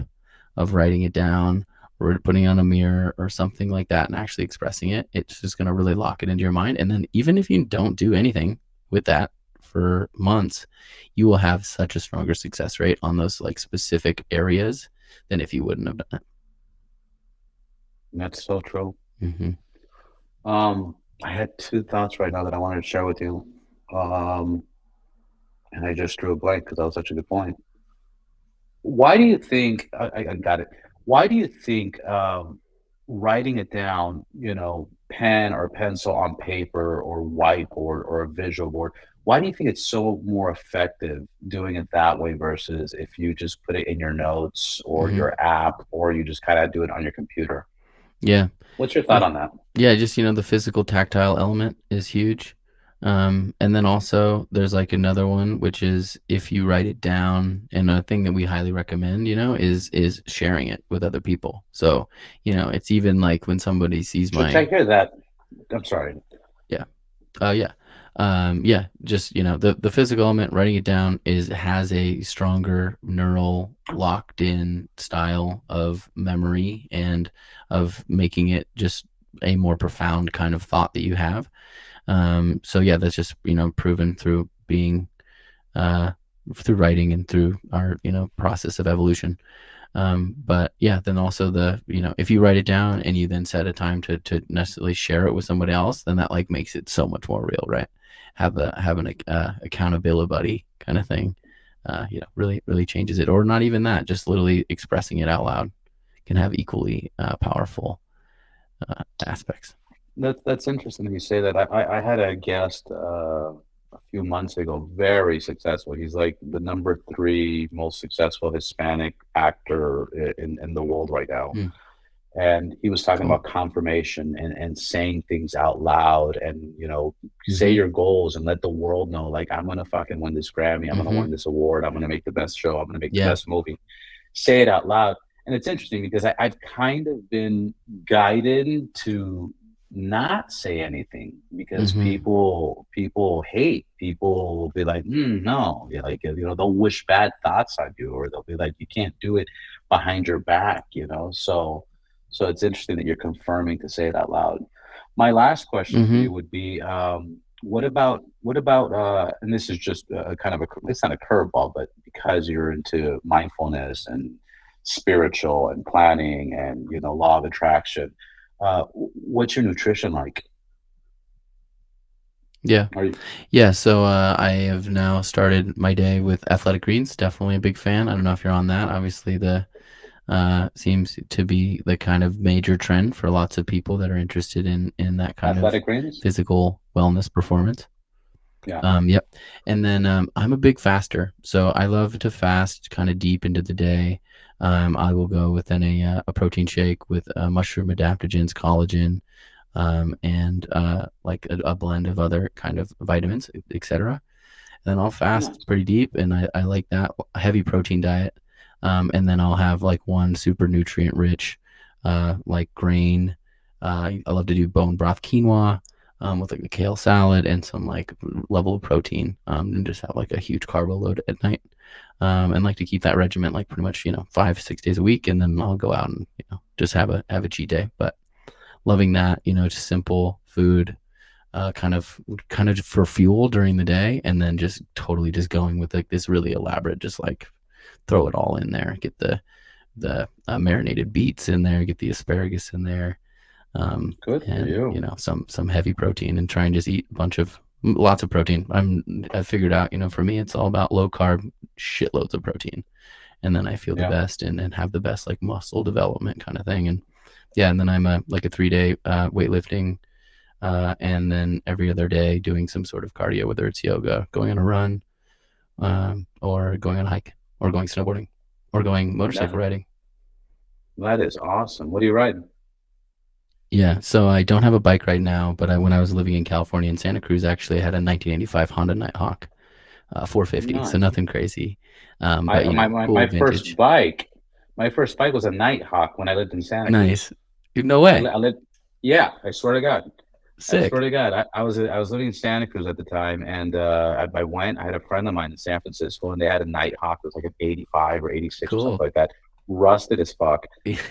Speaker 2: of writing it down or putting it on a mirror or something like that and actually expressing it. It's just going to really lock it into your mind. And then even if you don't do anything with that for months, you will have such a stronger success rate on those like specific areas than if you wouldn't have done
Speaker 1: That's so true.
Speaker 2: it. Hmm.
Speaker 1: Um, I had two thoughts right now that I wanted to share with you. Um, and I just drew a blank because that was such a good point. Why do you think I got it. Why do you think, writing it down, pen or pencil on paper or whiteboard or a visual board, why do you think it's so more effective doing it that way versus if you just put it in your notes or
Speaker 2: Hmm.
Speaker 1: your app or you just kind of do it on your computer?
Speaker 2: Yeah.
Speaker 1: What's your thought
Speaker 2: Yeah.
Speaker 1: on that?
Speaker 2: Yeah, just the physical tactile element is huge. And then also there's like another one, which is if you write it down, and a thing that we highly recommend, is sharing it with other people. So, it's even like when somebody sees
Speaker 1: Which I
Speaker 2: my
Speaker 1: hear that. I'm sorry.
Speaker 2: yeah. Yeah. Yeah, just the physical element, writing it down has a stronger neural locked in style of memory and of making it just a more profound kind of thought that you have. So yeah, that's just proven through being through writing and through our process of evolution. But yeah, then also if you write it down and you then set a time to necessarily share it with somebody else, then that like makes it so much more real, right? Having accountability buddy kind of thing, really really changes it. Or not even that, just literally expressing it out loud can have equally powerful aspects.
Speaker 1: That's interesting that you say that. I had a guest a few months ago, very successful. He's like the number three most successful Hispanic actor in the world right now.
Speaker 2: Mm,
Speaker 1: And he was talking
Speaker 2: cool.
Speaker 1: about confirmation and saying things out loud and, say
Speaker 2: Mm-hmm.
Speaker 1: your goals and let the world know, like, I'm going to fucking win this Grammy. I'm going to
Speaker 2: Mm-hmm.
Speaker 1: win this award. I'm going to make the best show. I'm going to make the
Speaker 2: Yeah.
Speaker 1: best movie. Say it out loud. And it's interesting because I've kind of been guided to not say anything because
Speaker 2: Mm-hmm.
Speaker 1: people hate. People will be like, no, yeah, like they'll wish bad thoughts on you, or they'll be like, you can't do it behind your back. So it's interesting that you're confirming to say it out loud. My last question for
Speaker 2: Mm-hmm.
Speaker 1: you would be, and this is just a kind of it's not a curveball, but because you're into mindfulness and spiritual and planning and law of attraction, what's your nutrition like?
Speaker 2: Yeah.
Speaker 1: Are you
Speaker 2: Yeah, so I have now started my day with athletic greens. Definitely a big fan. I don't know if you're on that. Obviously, the seems to be the kind of major trend for lots of people that are interested in that kind of
Speaker 1: athletic greens?
Speaker 2: physical wellness performance.
Speaker 1: Yeah.
Speaker 2: Yep. And then I'm a big faster, so I love to fast kind of deep into the day. I will go within a protein shake with mushroom adaptogens, collagen, and like a blend of other kind of vitamins, etc. And then I'll fast
Speaker 1: Nice.
Speaker 2: pretty deep, and I like that a heavy protein diet. And then I'll have like one super nutrient rich, like grain. I love to do bone broth quinoa with like a kale salad and some like level of protein, and just have like a huge carbo load at night. And like to keep that regiment like pretty much 5-6 days a week, and then I'll go out and just have a cheat day. But loving that, just simple food, kind of for fuel during the day, and then just totally just going with like this really elaborate, just like throw it all in there, get the marinated beets in there, get the asparagus in there,
Speaker 1: Good for
Speaker 2: and
Speaker 1: you.
Speaker 2: some heavy protein, and try and just eat lots of protein. I figured out, for me it's all about low carb, shitloads of protein, and then I feel the
Speaker 1: Yeah.
Speaker 2: best and have the best like muscle development kind of thing. And yeah, and then I'm like a 3-day weightlifting, and then every other day doing some sort of cardio, whether it's yoga, going on a run, or going on a hike, or going snowboarding, or going motorcycle
Speaker 1: That
Speaker 2: riding.
Speaker 1: that is awesome. What are you riding?
Speaker 2: Yeah, so I don't have a bike right now, but when I was living in California in Santa Cruz, actually I had a 1985 Honda Nighthawk, 450, so
Speaker 1: Nice.
Speaker 2: nothing crazy, but
Speaker 1: I my my
Speaker 2: cool
Speaker 1: my first
Speaker 2: vintage.
Speaker 1: bike my first bike was a Nighthawk when I lived in Santa Cruz.
Speaker 2: Nice. No
Speaker 1: I, li-
Speaker 2: way.
Speaker 1: I lived, yeah, I swear to God. I swear
Speaker 2: Sick.
Speaker 1: to God. I was living in Santa Cruz at the time, and I had a friend of mine in San Francisco, and they had a Nighthawk. It was like an 85 or 86 or
Speaker 2: Cool.
Speaker 1: something like that, rusted as fuck.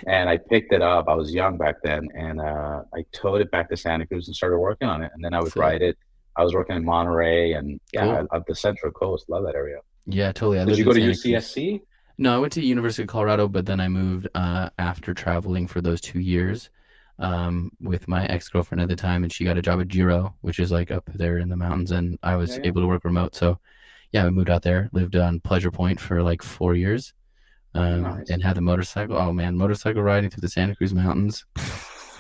Speaker 1: And I picked it up. I was young back then, and I towed it back to Santa Cruz and started working on it. And then I would
Speaker 2: Sick.
Speaker 1: ride it. I was working in Monterey, and yeah,
Speaker 2: Cool.
Speaker 1: I the Central Coast. Love that area.
Speaker 2: Yeah, totally. I
Speaker 1: Did
Speaker 2: lived
Speaker 1: you
Speaker 2: in
Speaker 1: go to
Speaker 2: Santa Cruz.
Speaker 1: UCSC?
Speaker 2: No, I went to University of Colorado, but then I moved after traveling for those 2 years, with my ex-girlfriend at the time, and she got a job at Giro, which is like up there in the mountains, and I
Speaker 1: Yeah,
Speaker 2: was
Speaker 1: yeah.
Speaker 2: able to work remote. So yeah, I moved out there, lived on Pleasure Point for like 4 years,
Speaker 1: Nice.
Speaker 2: and had the motorcycle. Oh man, motorcycle riding through the Santa Cruz Mountains.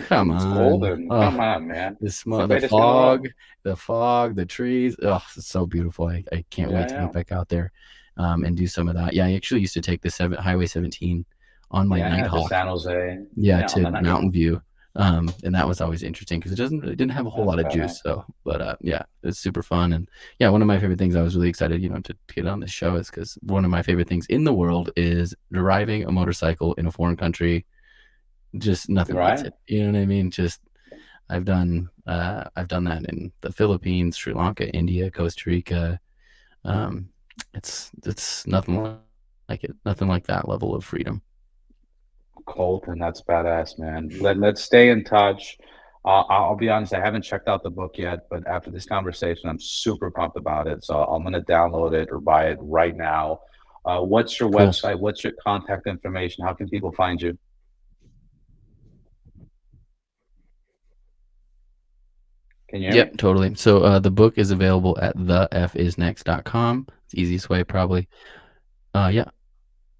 Speaker 2: Come
Speaker 1: It's
Speaker 2: on.
Speaker 1: golden.
Speaker 2: Oh,
Speaker 1: Come on, man.
Speaker 2: the
Speaker 1: It's the
Speaker 2: smell,
Speaker 1: greatest thing in the world.
Speaker 2: the fog, the trees. Oh, it's so beautiful. I can't
Speaker 1: Yeah,
Speaker 2: wait to
Speaker 1: yeah.
Speaker 2: get back out there, and do some of that. Yeah, I actually used to take the Highway 17 on my
Speaker 1: Yeah, to
Speaker 2: Nighthawk.
Speaker 1: San Jose.
Speaker 2: Yeah,
Speaker 1: Yeah, on
Speaker 2: to
Speaker 1: the night.
Speaker 2: Mountain View. And that was always interesting because it didn't have a whole
Speaker 1: That's
Speaker 2: lot of
Speaker 1: badass.
Speaker 2: juice. So, but yeah, it's super fun. And yeah, one of my favorite things I was really excited, to get on this show is because one of my favorite things in the world is driving a motorcycle in a foreign country. Just nothing beats
Speaker 1: Right?
Speaker 2: it. You know what I mean? Just I've done that in the Philippines, Sri Lanka, India, Costa Rica. Um, it's nothing like it. Nothing like that level of freedom.
Speaker 1: Colton, that's badass, man. Let's stay in touch. I'll be honest, I haven't checked out the book yet, but after this conversation, I'm super pumped about it. So I'm gonna download it or buy it right now. What's your
Speaker 2: Cool.
Speaker 1: website? What's your contact information? How can people find you? Can you hear me?
Speaker 2: Yep, totally. So the book is available at thefisnext.com. It's the easiest way, probably. Yeah,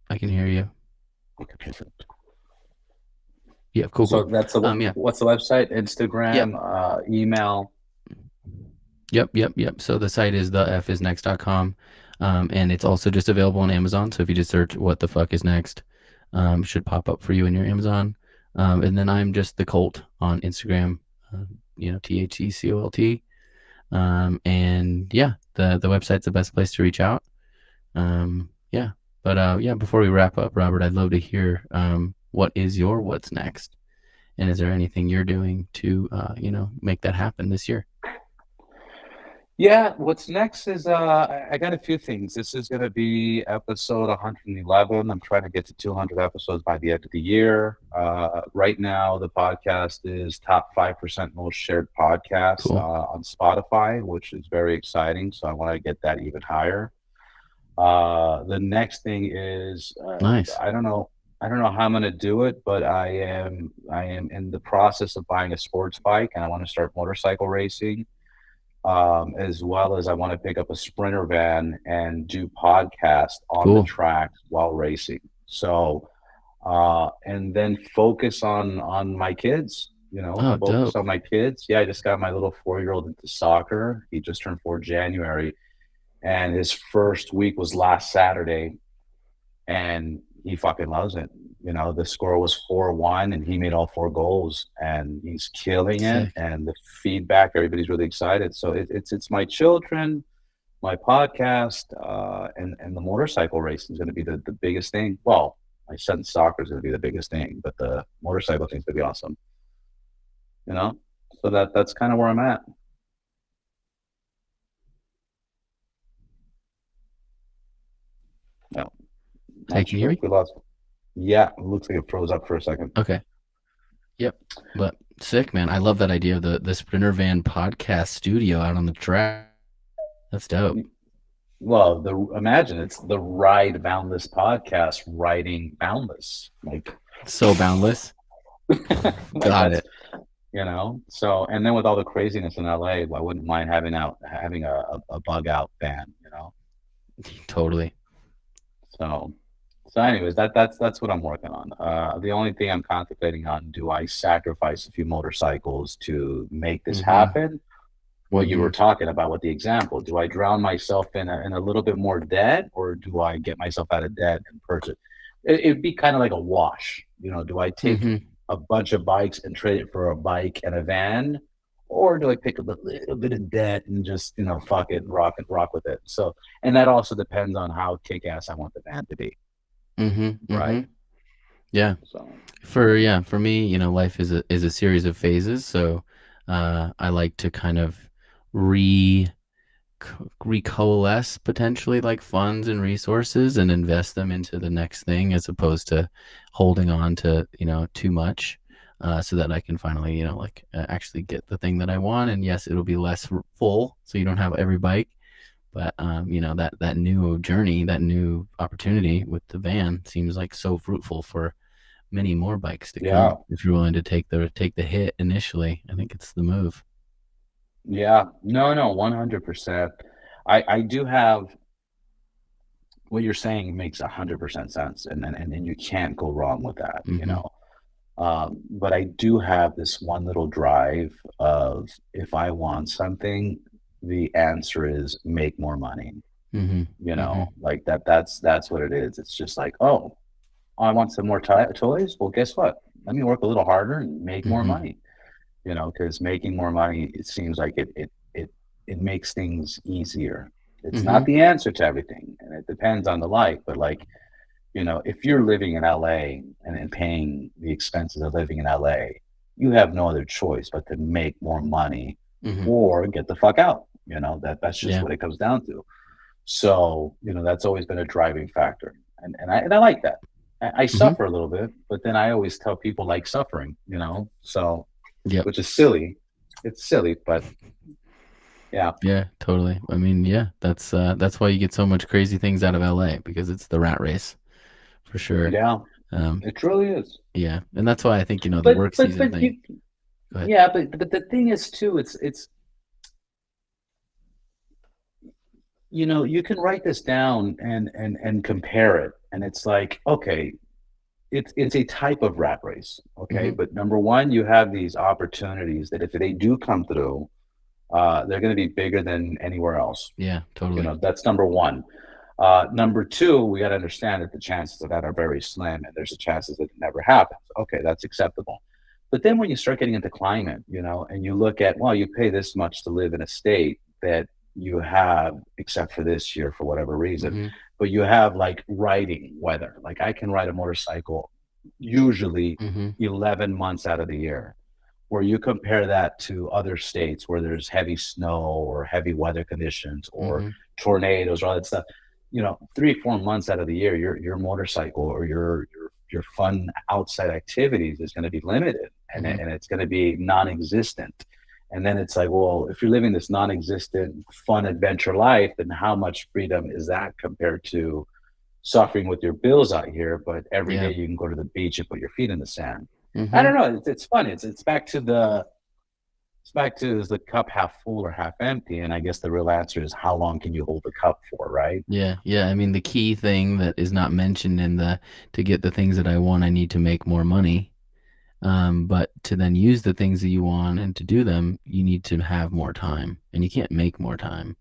Speaker 2: I can hear you.
Speaker 1: Okay.
Speaker 2: Yeah, cool,
Speaker 1: So
Speaker 2: cool.
Speaker 1: that's the
Speaker 2: Yeah,
Speaker 1: what's the website?
Speaker 2: yep,
Speaker 1: Instagram, email.
Speaker 2: yep. So the site is thefisnext.com. And it's also just available on Amazon. So if you just search "What the fuck is next," should pop up for you in your Amazon. And then I'm just the Colt on Instagram. TheColt. And yeah, the website's the best place to reach out. Yeah, but yeah, before we wrap up, Robert, I'd love to hear what is your what's next, and is there anything you're doing to make that happen this year?
Speaker 1: Yeah, what's next is I got a few things. This is going to be episode 111. I'm trying to get to 200 episodes by the end of the year. Right now, the podcast is top 5% most shared podcast
Speaker 2: Cool,
Speaker 1: on Spotify, which is very exciting. So I want to get that even higher. The next thing is
Speaker 2: nice,
Speaker 1: I don't know. I don't know how I'm going to do it, but I am in the process of buying a sports bike, and I want to start motorcycle racing, as well as I want to pick up a sprinter van and do podcast on the
Speaker 2: cool.
Speaker 1: track while racing. So, and then focus on my kids.
Speaker 2: Oh,
Speaker 1: Focus
Speaker 2: dope.
Speaker 1: on my kids. Yeah, I just got my little 4-year-old into soccer. He just turned 4 January, and his first week was last Saturday, and he fucking loves it. The score was 4-1, and he made all 4 goals, and he's killing it.
Speaker 2: Sick.
Speaker 1: And the feedback, everybody's really excited. So it's my children, my podcast, and the motorcycle racing is going to be the biggest thing. Well, my son's soccer is going to be the biggest thing, but the motorcycle thing is going to be awesome. You know, so that's kind of where I'm at. No,
Speaker 2: Hey,
Speaker 1: not
Speaker 2: can you hear
Speaker 1: sure if
Speaker 2: me?
Speaker 1: we lost. Yeah, it looks like it froze up for a second.
Speaker 2: Okay. Yep. But sick, man. I love that idea of the Sprinter Van podcast studio out on the track. That's dope.
Speaker 1: Well, the imagine it's the Ride Boundless podcast, riding boundless. Like
Speaker 2: So boundless. Got
Speaker 1: that's
Speaker 2: it.
Speaker 1: So and then with all the craziness in LA, I wouldn't mind having a bug out van,
Speaker 2: Totally.
Speaker 1: So anyways, that's what I'm working on. The only thing I'm contemplating on, do I sacrifice a few motorcycles to make this
Speaker 2: Mm-hmm.
Speaker 1: happen? What you
Speaker 2: Mm-hmm.
Speaker 1: were talking about with the example. Do I drown myself in a little bit more debt, or do I get myself out of debt and purchase? It'd be kind of like a wash. Do I take
Speaker 2: Mm-hmm.
Speaker 1: a bunch of bikes and trade it for a bike and a van, or do I pick up a little bit of debt and just fuck it, rock with it? So, and that also depends on how kick ass I want the van to be,
Speaker 2: Mm-hmm. Mm-hmm.
Speaker 1: right?
Speaker 2: Yeah.
Speaker 1: So,
Speaker 2: For me, life is a series of phases. So I like to kind of re recoalesce potentially like funds and resources and invest them into the next thing as opposed to holding on to too much, so that I can finally actually get the thing that I want. And yes, it'll be less full, so you don't have every bike, but that new journey, that new opportunity with the van seems like so fruitful for many more bikes to
Speaker 1: yeah,
Speaker 2: come. If you're willing to take the hit initially, I think it's the move.
Speaker 1: yeah, no, 100%. I do have what you're saying makes 100% sense, and you can't go wrong with that.
Speaker 2: Mm-hmm.
Speaker 1: But I do have this one little drive of, if I want something, the answer is make more money.
Speaker 2: Mm-hmm.
Speaker 1: You
Speaker 2: Mm-hmm.
Speaker 1: know, like that's what it is. It's just like, oh, I want some more toys. Well, guess what? Let me work a little harder and make more
Speaker 2: Mm-hmm.
Speaker 1: money. You know, because making more money, it seems like it makes things easier. It's
Speaker 2: Mm-hmm.
Speaker 1: not the answer to everything, and it depends on the life. But like, you know, if you're living in LA and paying the expenses of living in LA, you have no other choice but to make more money
Speaker 2: Mm-hmm.
Speaker 1: or get the fuck out. You know, that's just
Speaker 2: Yeah.
Speaker 1: what it comes down to. So, you know, that's always been a driving factor. And I like that. I
Speaker 2: Mm-hmm.
Speaker 1: suffer a little bit, but then I always tell people like suffering, you know. So,
Speaker 2: Yep.
Speaker 1: which is silly. It's silly, but yeah.
Speaker 2: Yeah, totally. I mean, yeah, that's why you get so much crazy things out of LA, because it's the rat race for sure.
Speaker 1: Yeah.
Speaker 2: Um,
Speaker 1: It truly is.
Speaker 2: yeah, and that's why I think, the
Speaker 1: But
Speaker 2: work
Speaker 1: but
Speaker 2: season
Speaker 1: but
Speaker 2: thing.
Speaker 1: you
Speaker 2: Go ahead.
Speaker 1: yeah, but the thing is too, it's you know, you can write this down and compare it, and it's like, okay, it's a type of rat race, okay?
Speaker 2: Mm-hmm.
Speaker 1: But number one, you have these opportunities that if they do come through, they're going to be bigger than anywhere else.
Speaker 2: Yeah,
Speaker 1: You
Speaker 2: totally.
Speaker 1: know, that's number one. Number two, we got to understand that the chances of that are very slim, and there's a chances that it never happens. Okay, that's acceptable. But then when you start getting into climate, you know, and you look at, well, you pay this much to live in a state that you have, except for this year for whatever reason,
Speaker 2: Mm-hmm.
Speaker 1: but you have like riding weather. Like I can ride a motorcycle usually
Speaker 2: Mm-hmm.
Speaker 1: 11 months out of the year, where you compare that to other states where there's heavy snow or heavy weather conditions or
Speaker 2: Mm-hmm.
Speaker 1: tornadoes or all that stuff. You know, 3 or 4 months out of the year, your motorcycle or your fun outside activities is going to be limited,
Speaker 2: Mm-hmm.
Speaker 1: and it's going to be non-existent. And then it's like, well, if you're living this non-existent fun adventure life, then how much freedom is that compared to suffering with your bills out here, but every day
Speaker 2: Yeah.
Speaker 1: you can go to the beach and put your feet in the sand. I
Speaker 2: Mm-hmm.
Speaker 1: don't know. It's fun. It's back to is the cup half full or half empty? And I guess the real answer is how long can you hold the cup for, right?
Speaker 2: Yeah, yeah. I mean, the key thing that is not mentioned in the to get the things that I want, I need to make more money. But to then use the things that you want and to do them, you need to have more time, and you can't make more time.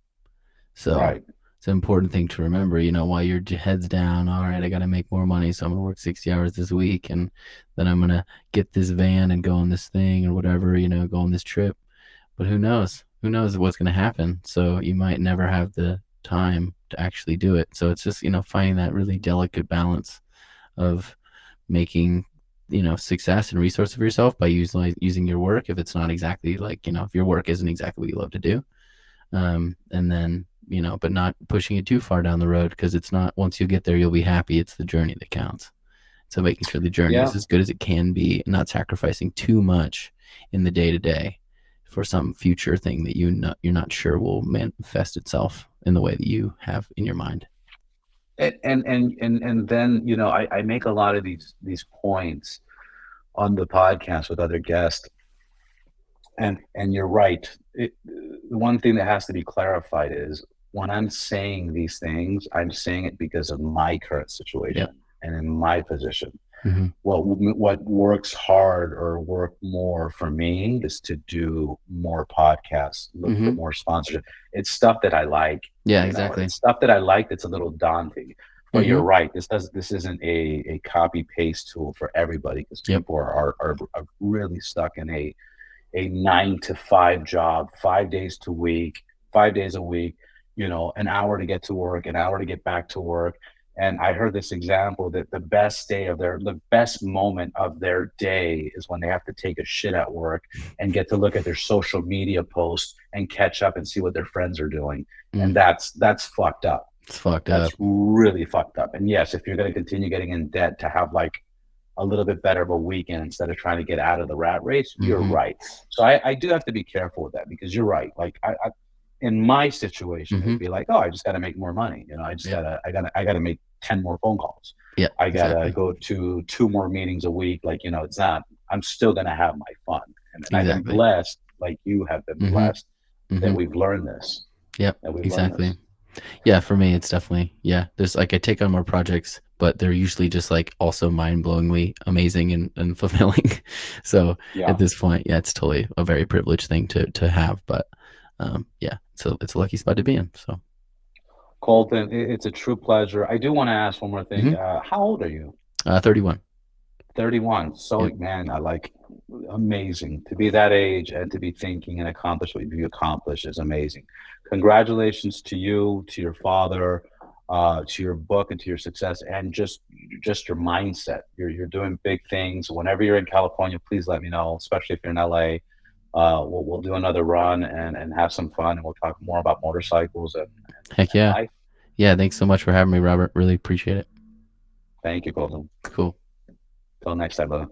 Speaker 2: So
Speaker 1: Right.
Speaker 2: it's an important thing to remember, while your head's down, all right, I got to make more money. So I'm going to work 60 hours this week, and then I'm going to get this van and go on this thing or whatever, go on this trip. But who knows? Who knows what's going to happen? So you might never have the time to actually do it. So it's just, finding that really delicate balance of making, success and resource of yourself by using your work if it's not exactly like, if your work isn't exactly what you love to do. And then, but not pushing it too far down the road, because it's not, once you get there, you'll be happy. It's the journey that counts. So making sure the journey
Speaker 1: Yeah.
Speaker 2: is as good as it can be and not sacrificing too much in the day to day for some future thing that you're not sure will manifest itself in the way that you have in your mind.
Speaker 1: And then, you know, I make a lot of these points on the podcast with other guests. And you're right. The one thing that has to be clarified is when I'm saying these things, I'm saying it because of my current
Speaker 2: Yep.
Speaker 1: situation and in my position.
Speaker 2: Mm-hmm.
Speaker 1: What works hard or work more for me is to do more podcasts, look for
Speaker 2: Mm-hmm.
Speaker 1: more sponsorship. It's stuff that I like,
Speaker 2: Yeah,
Speaker 1: you know,
Speaker 2: exactly.
Speaker 1: it's stuff that I like that's a little daunting. But
Speaker 2: Mm-hmm.
Speaker 1: you're right. This isn't a copy paste tool for everybody, because
Speaker 2: Yep.
Speaker 1: people are really stuck in a 9 to 5 job, 5 days to week, 5 days a week, you know, an hour to get to work, an hour to get back to work. And I heard this example that the best moment of their day is when they have to take a shit at work and get to look at their social media posts and catch up and see what their friends are doing. And
Speaker 2: Mm.
Speaker 1: that's fucked up.
Speaker 2: It's fucked
Speaker 1: That's
Speaker 2: up.
Speaker 1: really fucked up. And yes, if you're going to continue getting in debt to have like a little bit better of a weekend instead of trying to get out of the rat race, you're
Speaker 2: Mm-hmm.
Speaker 1: right. So I do have to be careful with that, because you're right. Like I in my situation,
Speaker 2: Mm-hmm.
Speaker 1: it'd be like, oh, I just got to make more money. You know,
Speaker 2: Yep.
Speaker 1: I gotta make 10 more phone calls.
Speaker 2: Yep.
Speaker 1: I gotta
Speaker 2: Exactly.
Speaker 1: go to 2 more meetings a week. Like, you know, it's not. I'm still gonna have my fun, and I've been
Speaker 2: Exactly.
Speaker 1: blessed, like you have been
Speaker 2: Mm-hmm.
Speaker 1: blessed, that
Speaker 2: Mm-hmm.
Speaker 1: we've learned this.
Speaker 2: Yep.
Speaker 1: That we've learned
Speaker 2: Exactly.
Speaker 1: this.
Speaker 2: Yeah, for me, it's definitely, yeah. There's like, I take on more projects but they're usually just like also mind-blowingly amazing and fulfilling. So
Speaker 1: Yeah.
Speaker 2: at this point, yeah, it's totally a very privileged thing to have. But yeah, so it's a lucky spot to be in. So
Speaker 1: Colton, it's a true pleasure. I do want to ask one more thing.
Speaker 2: mhm.
Speaker 1: How old are you?
Speaker 2: 31.
Speaker 1: 31. So,
Speaker 2: Yeah.
Speaker 1: man, I like amazing to be that age and to be thinking and accomplish what you accomplished is amazing. Congratulations to you, to your father, to your book, and to your success, and just your mindset. You're doing big things. Whenever you're in California, please let me know, especially if you're in LA. We'll do another run and have some fun, and we'll talk more about motorcycles
Speaker 2: Heck
Speaker 1: and
Speaker 2: yeah.
Speaker 1: life.
Speaker 2: Yeah. Thanks so much for having me, Robert. Really appreciate it.
Speaker 1: Thank you, Colton.
Speaker 2: Cool.
Speaker 1: Till next time, brother.